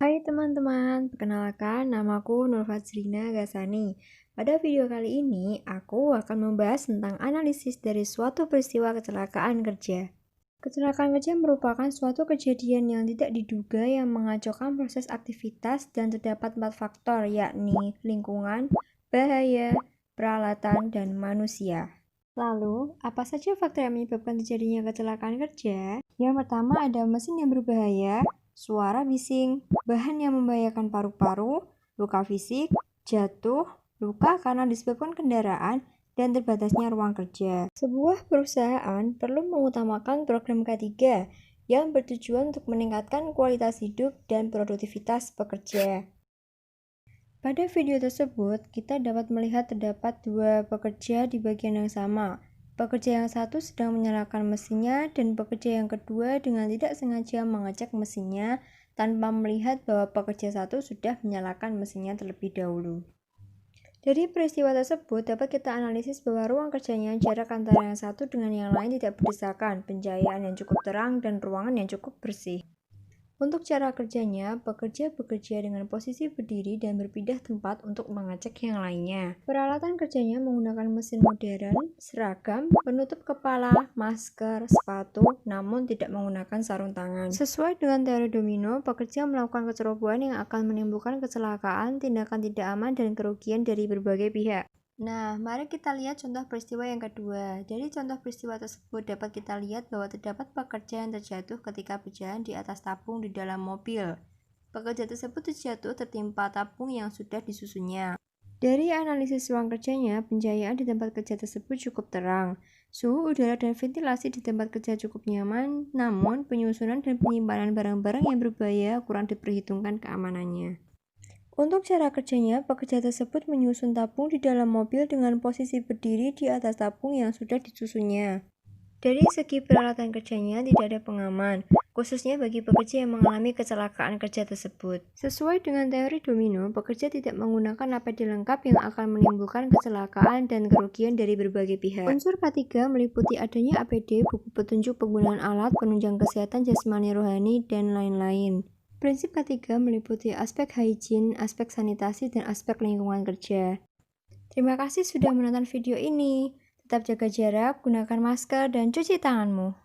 Hai teman-teman, perkenalkan namaku Nur Fajrina Gasani. Pada video kali ini, aku akan membahas tentang analisis dari suatu peristiwa kecelakaan kerja. Kecelakaan kerja merupakan suatu kejadian yang tidak diduga yang mengacaukan proses aktivitas dan terdapat 4 faktor, yakni lingkungan, bahaya, peralatan, dan manusia. Lalu, apa saja faktor yang menyebabkan terjadinya kecelakaan kerja? Yang pertama ada mesin yang berbahaya, suara bising, bahan yang membahayakan paru-paru, luka fisik, jatuh, luka karena disebabkan kendaraan, dan terbatasnya ruang kerja. Sebuah perusahaan perlu mengutamakan program K3 yang bertujuan untuk meningkatkan kualitas hidup dan produktivitas pekerja. Pada video tersebut, kita dapat melihat terdapat dua pekerja di bagian yang sama. Pekerja yang satu sedang menyalakan mesinnya dan pekerja yang kedua dengan tidak sengaja mengecek mesinnya tanpa melihat bahwa pekerja satu sudah menyalakan mesinnya terlebih dahulu. Dari peristiwa tersebut dapat kita analisis bahwa ruang kerjanya jarak antara yang satu dengan yang lain tidak berdasarkan pencahayaan yang cukup terang dan ruangan yang cukup bersih. Untuk cara kerjanya, pekerja bekerja dengan posisi berdiri dan berpindah tempat untuk mengecek yang lainnya. Peralatan kerjanya menggunakan mesin modern, seragam, penutup kepala, masker, sepatu, namun tidak menggunakan sarung tangan. Sesuai dengan teori domino, pekerja melakukan kecerobohan yang akan menimbulkan kecelakaan, tindakan tidak aman, dan kerugian dari berbagai pihak. Nah, mari kita lihat contoh peristiwa yang kedua. Dari contoh peristiwa tersebut dapat kita lihat bahwa terdapat pekerja yang terjatuh ketika berjalan di atas tabung di dalam mobil. Pekerja tersebut terjatuh tertimpa tabung yang sudah disusunnya. Dari analisis ruang kerjanya, pencahayaan di tempat kerja tersebut cukup terang. Suhu udara dan ventilasi di tempat kerja cukup nyaman, namun penyusunan dan penyimpanan barang-barang yang berbahaya kurang diperhitungkan keamanannya. Untuk cara kerjanya, pekerja tersebut menyusun tabung di dalam mobil dengan posisi berdiri di atas tabung yang sudah disusunnya. Dari segi peralatan kerjanya tidak ada pengaman, khususnya bagi pekerja yang mengalami kecelakaan kerja tersebut. Sesuai dengan teori domino, pekerja tidak menggunakan APD lengkap yang akan menimbulkan kecelakaan dan kerugian dari berbagai pihak. Unsur K3 meliputi adanya APD, buku petunjuk penggunaan alat, penunjang kesehatan jasmani rohani, dan lain-lain. Prinsip K3 meliputi aspek hygiene, aspek sanitasi, dan aspek lingkungan kerja. Terima kasih sudah menonton video ini. Tetap jaga jarak, gunakan masker, dan cuci tanganmu.